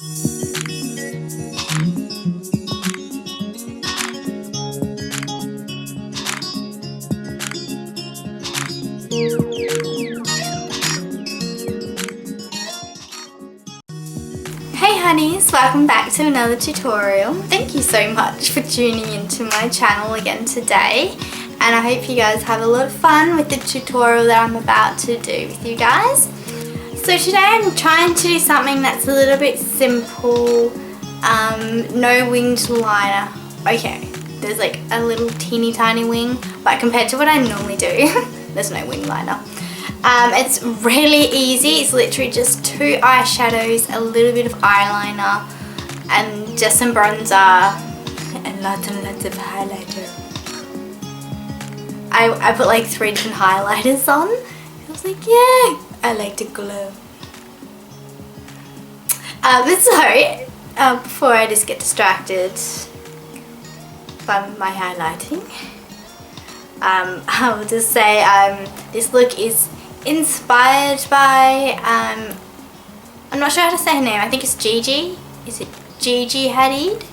Hey honeys, welcome back to another tutorial. Thank you so much for tuning into my channel again today, and I hope you guys have a lot of fun with the tutorial that I'm about to do with you guys. So today I'm trying to do something that's a little bit simple, no winged liner. Okay, there's like a little teeny tiny wing, but compared to what I normally do, there's no wing liner. It's really easy. It's literally just 2 eyeshadows, a little bit of eyeliner, and just some bronzer, and lots of highlighter. I put like 3 different highlighters on. I was like, yeah, I like to glow. Before I just get distracted by my highlighting, I will just say this look is inspired by, I'm not sure how to say her name, I think it's Gigi. Is it Gigi Hadid?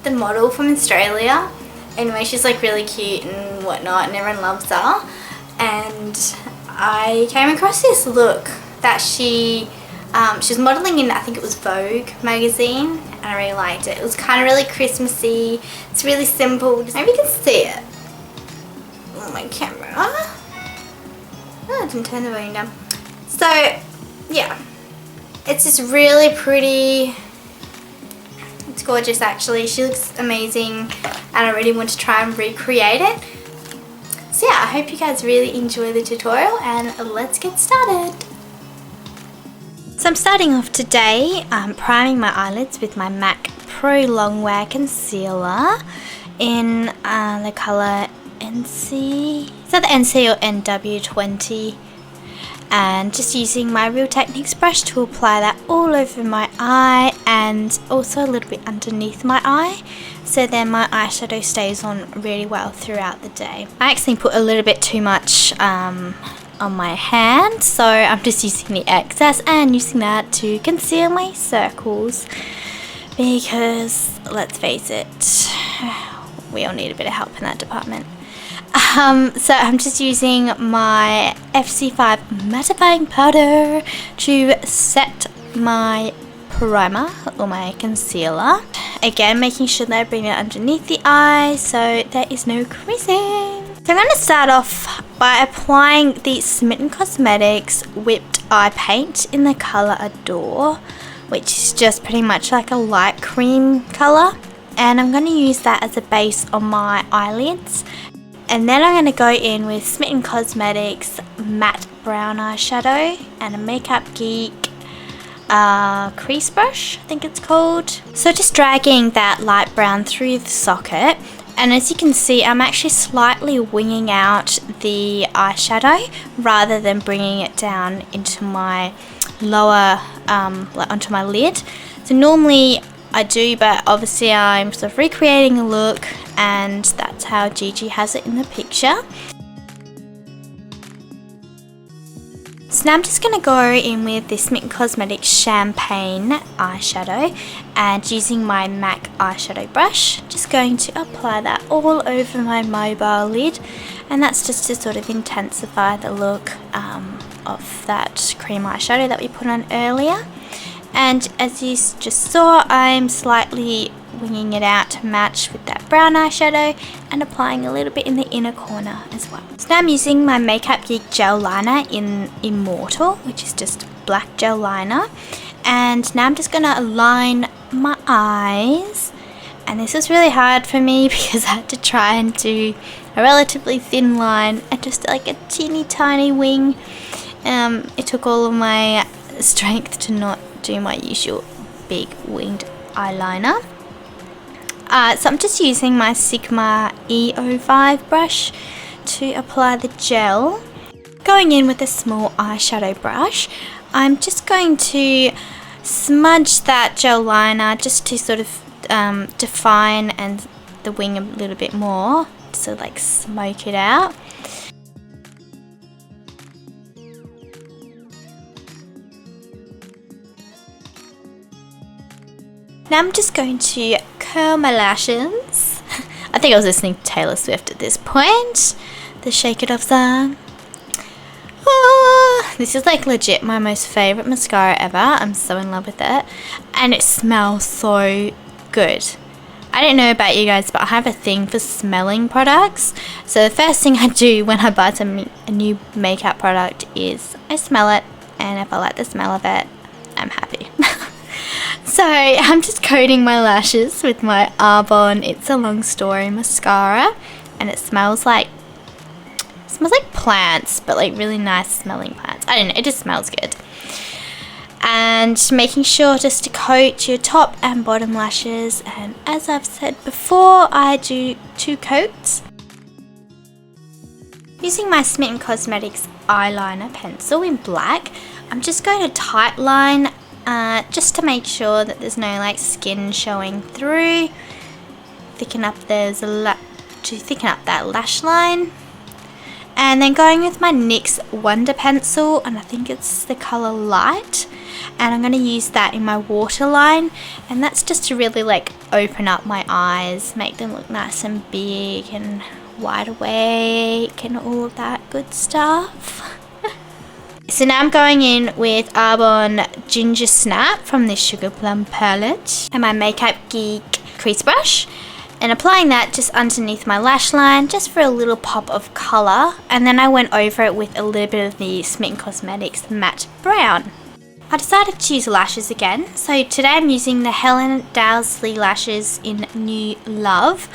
The model from Australia. Anyway, she's like really cute and whatnot and everyone loves her. And I came across this look that she was modelling in, I think it was Vogue magazine, and I really liked it. It was kind of really Christmassy. It's really simple. Maybe you can see it on my camera. Oh, I didn't turn the volume down. So, yeah. It's just really pretty. It's gorgeous actually. She looks amazing and I really want to try and recreate it. So yeah, I hope you guys really enjoy the tutorial and let's get started. So I'm starting off today priming my eyelids with my MAC Pro Longwear Concealer in the colour NC, is that the NC or NW20, and just using my Real Techniques brush to apply that all over my eye and also a little bit underneath my eye, so then my eyeshadow stays on really well throughout the day. I actually put a little bit too much on my hand, so I'm just using the excess and using that to conceal my circles, because let's face it, we all need a bit of help in that department. So I'm just using my FC5 mattifying powder to set my primer or my concealer. Again, making sure that I bring it underneath the eye so there is no creasing. So I'm going to start off by applying the Smitten Cosmetics Whipped Eye Paint in the colour Adore, which is just pretty much like a light cream colour. And I'm going to use that as a base on my eyelids. And then I'm going to go in with Smitten Cosmetics Matte Brown Eyeshadow and a Makeup Geek crease brush, I think it's called. So just dragging that light brown through the socket. And as you can see, I'm actually slightly winging out the eyeshadow rather than bringing it down into my lower, onto my lid. So normally I do, but obviously I'm sort of recreating a look, and that's how Gigi has it in the picture. So now I'm just going to go in with this Smitten Cosmetics Champagne eyeshadow, and using my MAC eyeshadow brush, just going to apply that all over my mobile lid, and that's just to sort of intensify the look of that cream eyeshadow that we put on earlier. And as you just saw, I'm slightly winging it out to match with that brown eyeshadow and applying a little bit in the inner corner as well. So now I'm using my Makeup Geek gel liner in Immortal, which is just black gel liner. And now I'm just going to align my eyes. And this was really hard for me because I had to try and do a relatively thin line and just like a teeny tiny wing. It took all of my strength to not do my usual big winged eyeliner. So I'm just using my Sigma E05 brush to apply the gel. Going in with a small eyeshadow brush, I'm just going to smudge that gel liner just to sort of define and the wing a little bit more, so like smoke it out. Now I'm just going to curl my lashes. I think I was listening to Taylor Swift at this point. The Shake It Off song. Oh, this is like legit my most favourite mascara ever. I'm so in love with it. And it smells so good. I don't know about you guys, but I have a thing for smelling products. So the first thing I do when I buy a new makeup product is I smell it. And if I like the smell of it, I'm happy. So I'm just coating my lashes with my Arbonne It's a Long Story mascara. And it smells like plants, but like really nice smelling plants. I don't know, it just smells good. And making sure just to coat your top and bottom lashes, and as I've said before, I do 2 coats. Using my Smitten Cosmetics eyeliner pencil in black, I'm just going to tight line just to make sure that there's no like skin showing through. Thicken up that lash line. And then going with my NYX Wonder Pencil, and I think it's the colour Light. And I'm going to use that in my waterline. And that's just to really like open up my eyes, make them look nice and big and wide awake and all of that good stuff. So now I'm going in with Arbonne Ginger Snap from the Sugar Plum palette and my Makeup Geek crease brush. And applying that just underneath my lash line, just for a little pop of colour. And then I went over it with a little bit of the Smitten Cosmetics Matte Brown. I decided to use lashes again. So today I'm using the Helen Dowsley lashes in New Love,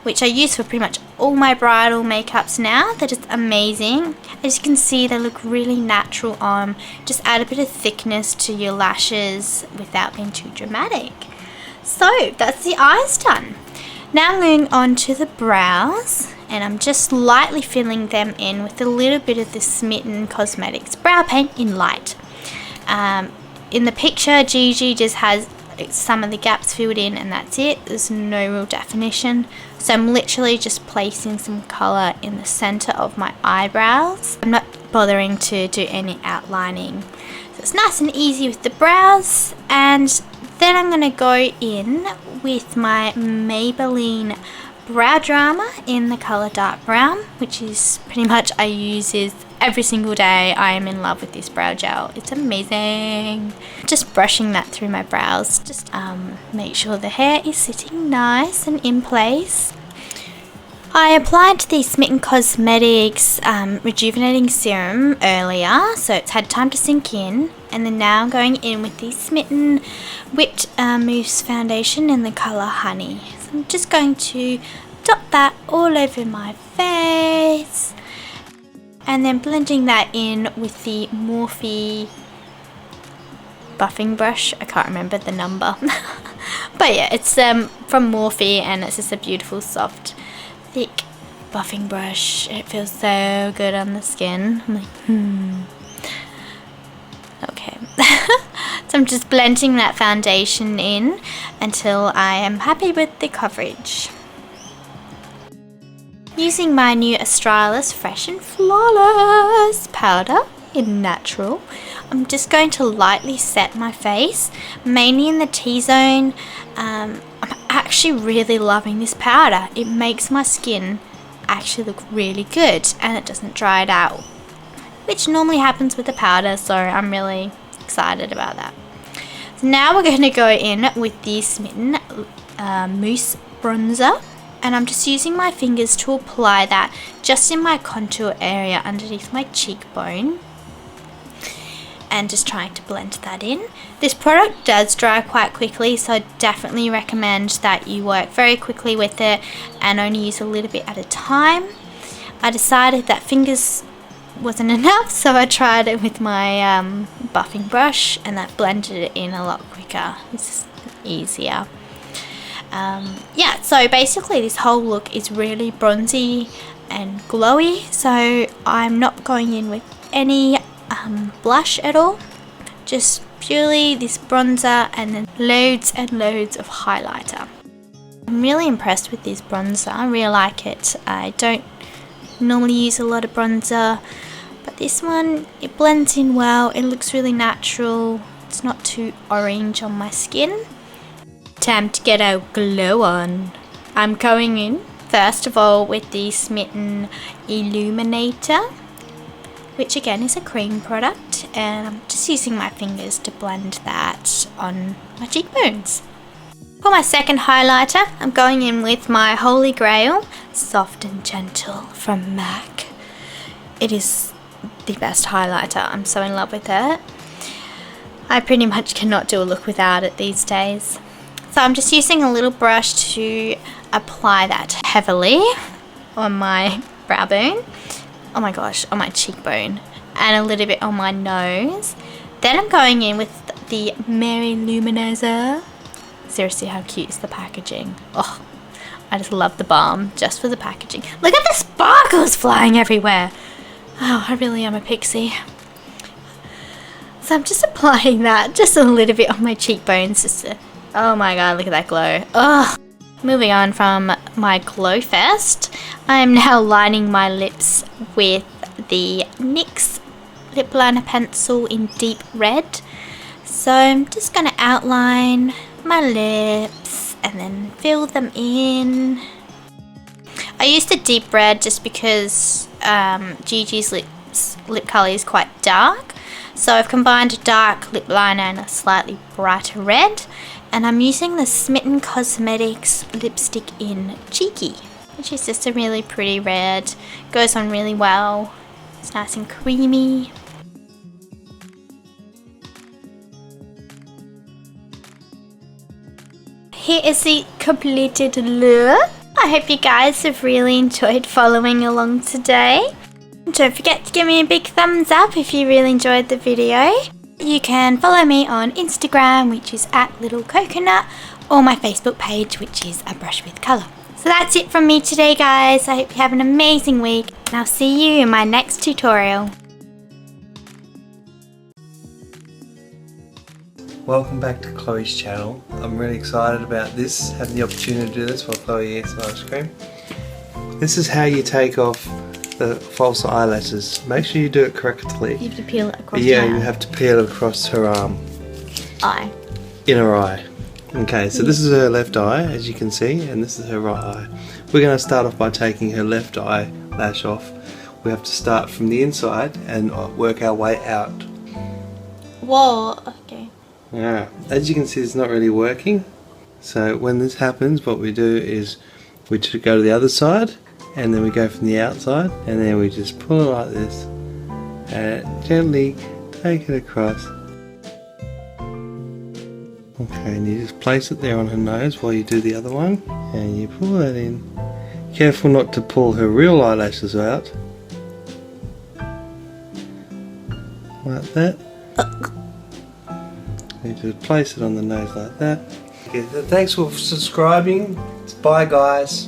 which I use for pretty much all my bridal makeups now. They're just amazing. As you can see, they look really natural on. Just add a bit of thickness to your lashes without being too dramatic. So that's the eyes done. Now moving on to the brows, and I'm just lightly filling them in with a little bit of the Smitten Cosmetics brow paint in light. In the picture, Gigi just has some of the gaps filled in and that's it. There's no real definition. So I'm literally just placing some colour in the centre of my eyebrows. I'm not bothering to do any outlining. So it's nice and easy with the brows, and then I'm going to go in with my Maybelline Brow Drama in the colour Dark Brown, which is pretty much I use this every single day. I am in love with this brow gel. It's amazing. Just brushing that through my brows. Just make sure the hair is sitting nice and in place. I applied the Smitten Cosmetics Rejuvenating Serum earlier, so it's had time to sink in. And then now I'm going in with the Smitten Whipped Mousse Foundation in the colour Honey. So I'm just going to dot that all over my face. And then blending that in with the Morphe buffing brush. I can't remember the number. But yeah, it's from Morphe, and it's just a beautiful soft thick buffing brush. It feels so good on the skin. I'm like, okay. So I'm just blending that foundation in until I am happy with the coverage. Using my new Australis Fresh and Flawless powder in Natural, I'm just going to lightly set my face, mainly in the T-zone. I'm actually really loving this powder. It makes my skin actually look really good, and it doesn't dry it out, which normally happens with the powder, so I'm really excited about that. So now we're going to go in with the Smitten Mousse Bronzer, and I'm just using my fingers to apply that just in my contour area underneath my cheekbone, and just trying to blend that in. This product does dry quite quickly, so I definitely recommend that you work very quickly with it and only use a little bit at a time. I decided that fingers wasn't enough, so I tried it with my buffing brush, and that blended it in a lot quicker. It's easier. Yeah, so basically this whole look is really bronzy and glowy, so I'm not going in with any blush at all, just purely this bronzer and then loads and loads of highlighter. I'm really impressed with this bronzer. I really like it. I don't normally use a lot of bronzer, but this one, it blends in well. It looks really natural. It's not too orange on my skin. Time to get our glow on. I'm going in first of all with the Smitten Illuminator, which again is a cream product, and I'm just using my fingers to blend that on my cheekbones. For my second highlighter, I'm going in with my Holy Grail Soft and Gentle from MAC. It is the best highlighter. I'm so in love with it. I pretty much cannot do a look without it these days. So I'm just using a little brush to apply that heavily on my brow bone. Oh my gosh, on my cheekbone, and a little bit on my nose. Then I'm going in with the Mary Luminizer. Seriously, how cute is the packaging? Oh, I just love the balm just for the packaging. Look at the sparkles flying everywhere. Oh, I really am a pixie. So I'm just applying that just a little bit on my cheekbones. Oh my god, look at that glow. Oh. Moving on from my Glow Fest, I'm now lining my lips with the NYX lip liner pencil in deep red. So I'm just going to outline my lips and then fill them in. I used the deep red just because Gigi's lip colour is quite dark. So I've combined a dark lip liner and a slightly brighter red. And I'm using the Smitten Cosmetics lipstick in Cheeky, which is just a really pretty red. Goes on really well. It's nice and creamy. Here is the completed look. I hope you guys have really enjoyed following along today. Don't forget to give me a big thumbs up if you really enjoyed the video. You can follow me on Instagram, which is @littlecoconut, or my Facebook page, which is A Brush with Colour. So that's it from me today, guys. I hope you have an amazing week, and I'll see you in my next tutorial. Welcome back to Chloe's channel. I'm really excited about this, having the opportunity to do this while Chloe eats ice cream. This is how you take off the false eyelashes. Make sure you do it correctly. You have to peel it across Yeah, her you have to peel it across her eye. Inner eye. Okay, so this is her left eye, as you can see, and this is her right eye. We're going to start off by taking her left eyelash off. We have to start from the inside and work our way out. Whoa, okay. Yeah, as you can see, it's not really working. So when this happens, what we do is we just go to the other side, and then we go from the outside, and then we just pull it like this and gently take it across. Okay, and you just place it there on her nose while you do the other one, and you pull that in. Careful not to pull her real eyelashes out. Like that. You just place it on the nose like that. Okay, so thanks for subscribing. Bye guys.